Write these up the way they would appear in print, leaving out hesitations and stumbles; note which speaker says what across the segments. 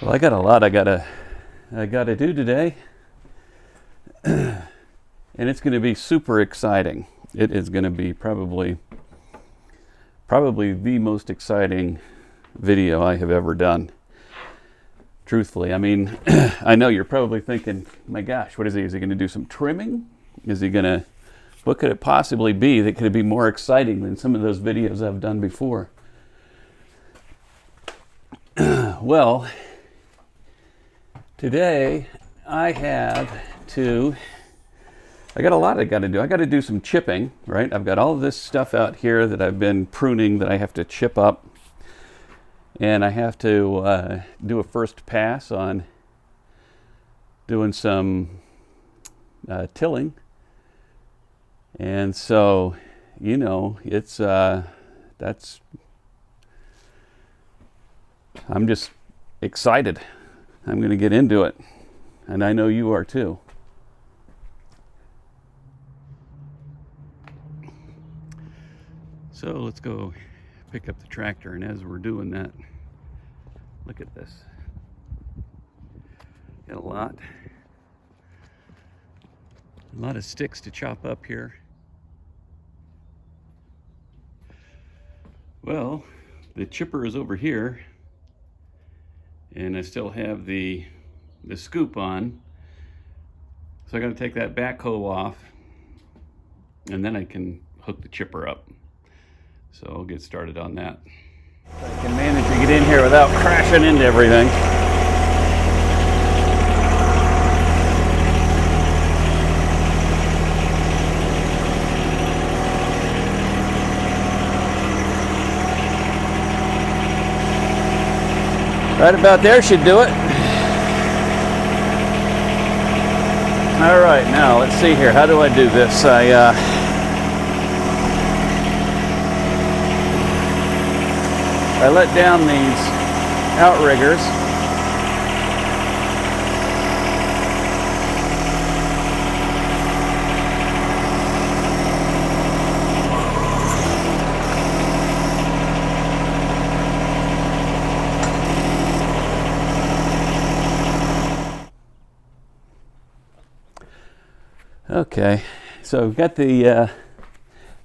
Speaker 1: Well, I got a lot I gotta do today, and it's going to be super exciting. It is going to be probably the most exciting video I have ever done. Truthfully, I mean, I know you're probably thinking, my gosh, what is he? Is he going to do some trimming? Is he going to? What could it possibly be that could be more exciting than some of those videos I've done before? Well, today I got a lot I got to do. I got to do some chipping, right? I've got all of this stuff out here that I've been pruning that I have to chip up. And I have to do a first pass on doing some tilling. And so, you know, I'm just excited. I'm going to get into it. And I know you are too. So let's go pick up the tractor, and as we're doing that, look at this. Got a lot of sticks to chop up here. Well, the chipper is over here, and I still have the scoop on, so I got to take that backhoe off, and then I can hook the chipper up. So I'll get started on that. I can manage to get in here without crashing into everything. Right about there should do it. All right, now let's see here. How do I do this? I let down these outriggers. Okay, so we've got the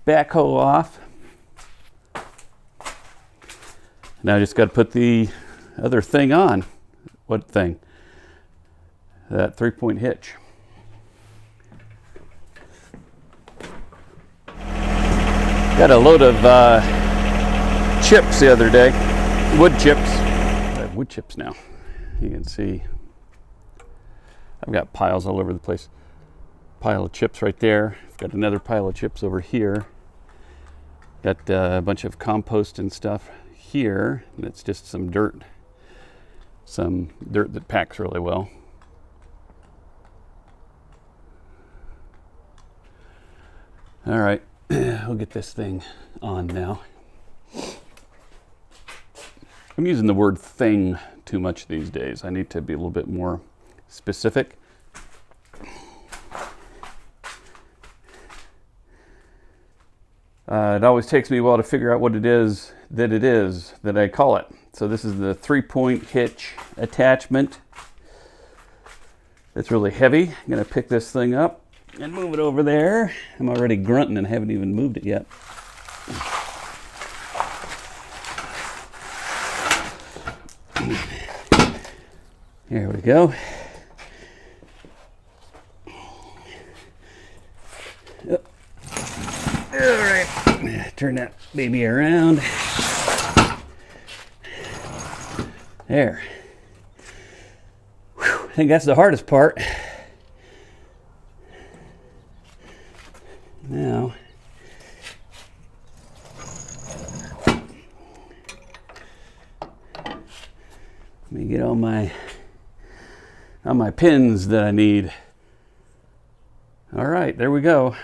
Speaker 1: backhoe off. Now I just got to put the other thing on. What thing? That 3-point hitch. Got a load of chips the other day. Wood chips. I have wood chips now. You can see I've got piles all over the place. Pile of chips right there. I've got another pile of chips over here. Got a bunch of compost and stuff here, and it's just some dirt that packs really well. All right, we'll get this thing on now. I'm using the word thing too much these days. I need to be a little bit more specific. It always takes me a while to figure out what it is that I call it. So this is the 3-point hitch attachment. It's really heavy. I'm going to pick this thing up and move it over there. I'm already grunting and haven't even moved it yet. Here we go. All right, turn that baby around. There. Whew, I think that's the hardest part. Now, let me get all my pins that I need. All right, there we go.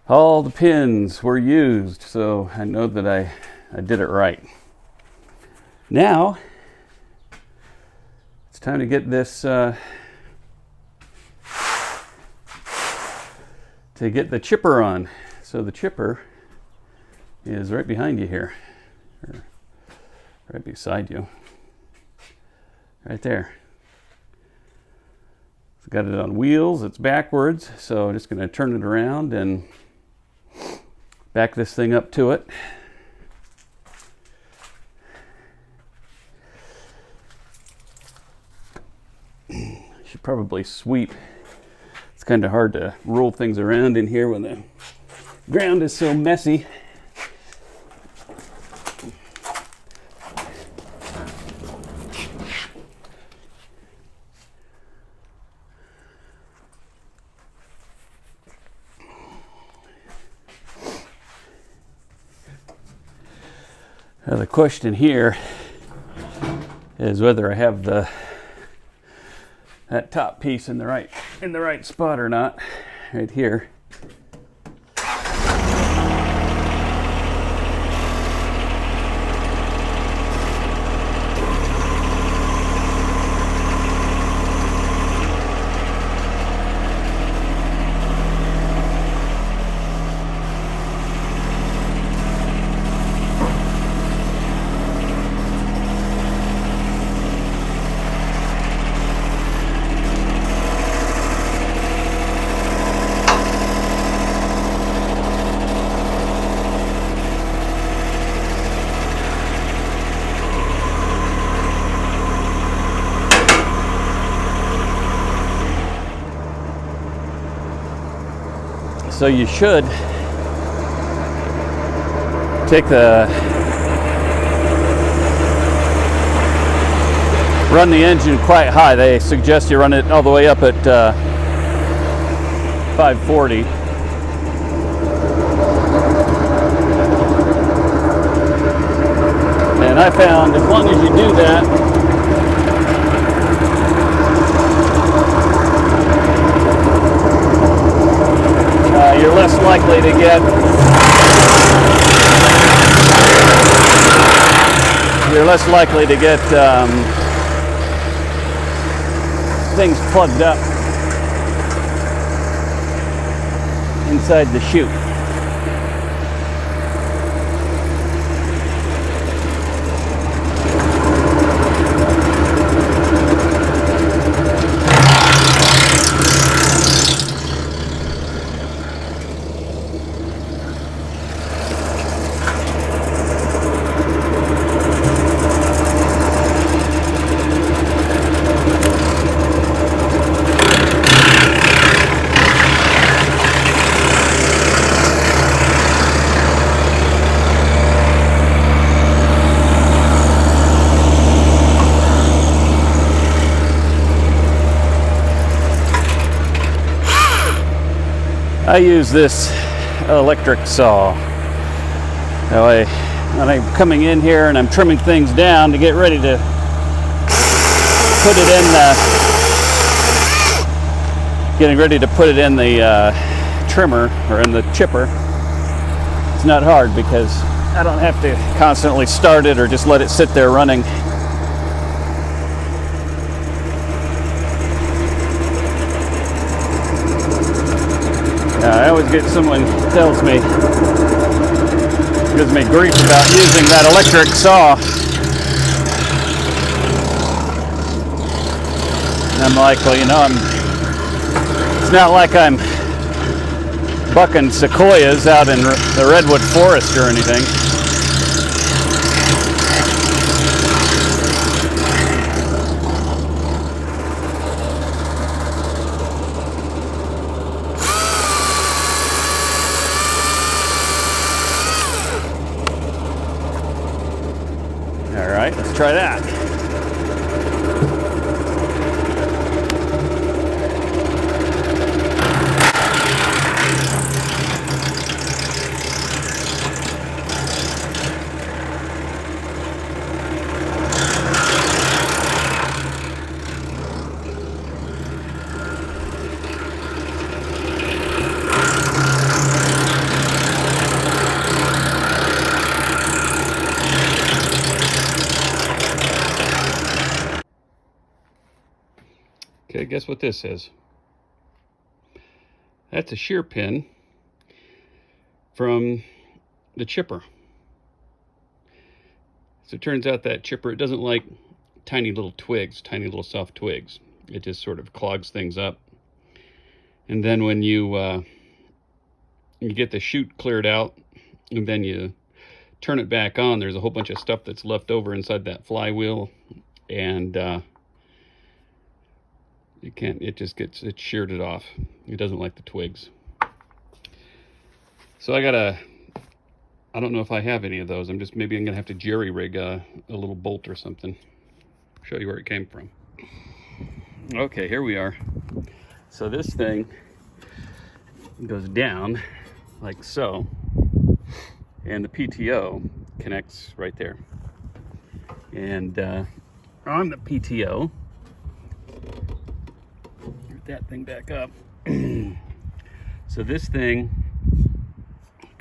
Speaker 1: All the pins were used, so I know that I did it right. Now, it's time to get this, to get the chipper on. So the chipper is right behind you here, or right beside you. right there. It's got it on wheels, it's backwards, so I'm just going to turn it around and back this thing up to it. Should probably sweep. It's kind of hard to roll things around in here when the ground is so messy. Now the question here is whether I have that top piece in the right spot or not, right here. So you should take run the engine quite high. They suggest you run it all the way up at 540. And I found as long as you do that, you're less likely to get things plugged up inside the chute. I use this electric saw. That way, when I'm coming in here and I'm trimming things down to get ready to put it in the trimmer or in the chipper, it's not hard because I don't have to constantly start it or just let it sit there running. I always get someone tells me, gives me grief about using that electric saw. And I'm like, well, you know, it's not like I'm bucking sequoias out in the redwood forest or anything. Alright, let's try that. Okay, guess what this is? That's a shear pin from the chipper. So it turns out that chipper, it doesn't like tiny little twigs, tiny little soft twigs. It just sort of clogs things up. And then when you get the chute cleared out, and then you turn it back on, there's a whole bunch of stuff that's left over inside that flywheel, and it sheared it off. It doesn't like the twigs. So I don't know if I have any of those. Maybe I'm gonna have to jerry rig a little bolt or something. Show you where it came from. Okay, here we are. So this thing goes down like so, and the PTO connects right there. And on the PTO, get that thing back up. So this thing,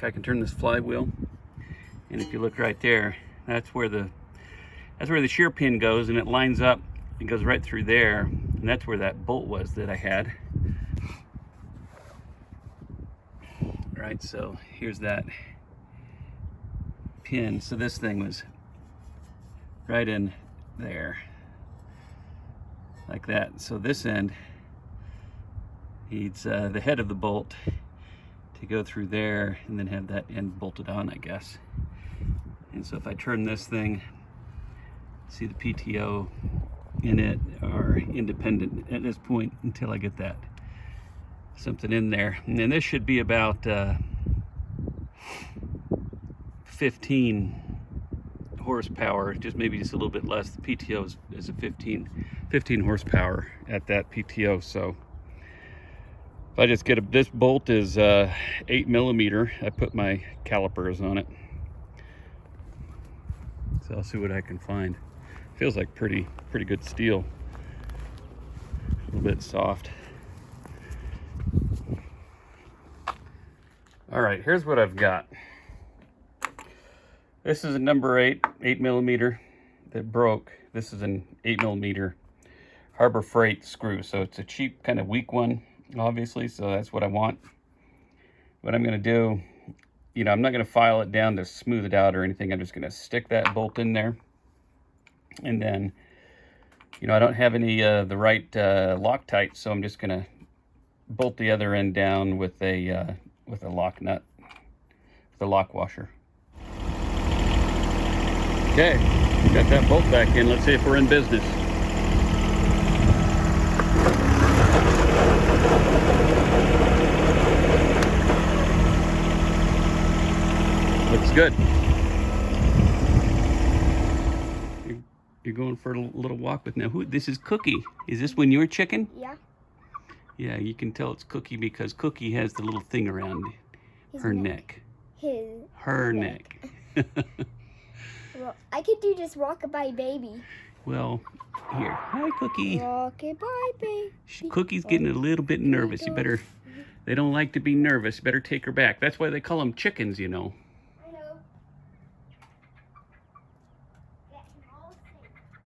Speaker 1: I can turn this flywheel, and if you look right there, that's where the shear pin goes, and it lines up. It goes right through there, and that's where that bolt was that I had. Right, so here's that pin. So this thing was right in there, like that. So this end needs the head of the bolt to go through there, and then have that end bolted on, I guess. And so if I turn this thing, see the PTO in it are independent at this point until I get that something in there. And then this should be about 15 horsepower, maybe just a little bit less. The PTO is a 15 horsepower at that PTO. So if I just get this bolt is 8mm. I put my calipers on it, so I'll see what I can find. Feels like pretty good steel, a little bit soft. All right, here's what I've got. This is a number 8mm that broke. This is an 8mm Harbor Freight screw, so it's a cheap, kind of weak one, obviously, so that's what I want. What I'm gonna do, I'm not gonna file it down to smooth it out or anything. I'm just gonna stick that bolt in there, and then, I don't have any the right Loctite, so I'm just gonna bolt the other end down with a lock nut, the lock washer. Okay, got that bolt back in. Let's see if we're in business. Looks good. You're going for a little walk with now. This is Cookie. Is this when you're chicken?
Speaker 2: Yeah.
Speaker 1: Yeah, you can tell it's Cookie because Cookie has the little thing around her neck. Her neck.
Speaker 2: Well, I could do just rockabye baby.
Speaker 1: Well, here. Hi, Cookie.
Speaker 2: Rockabye baby.
Speaker 1: Cookie's getting a little bit nervous. They don't like to be nervous. You better take her back. That's why they call them chickens,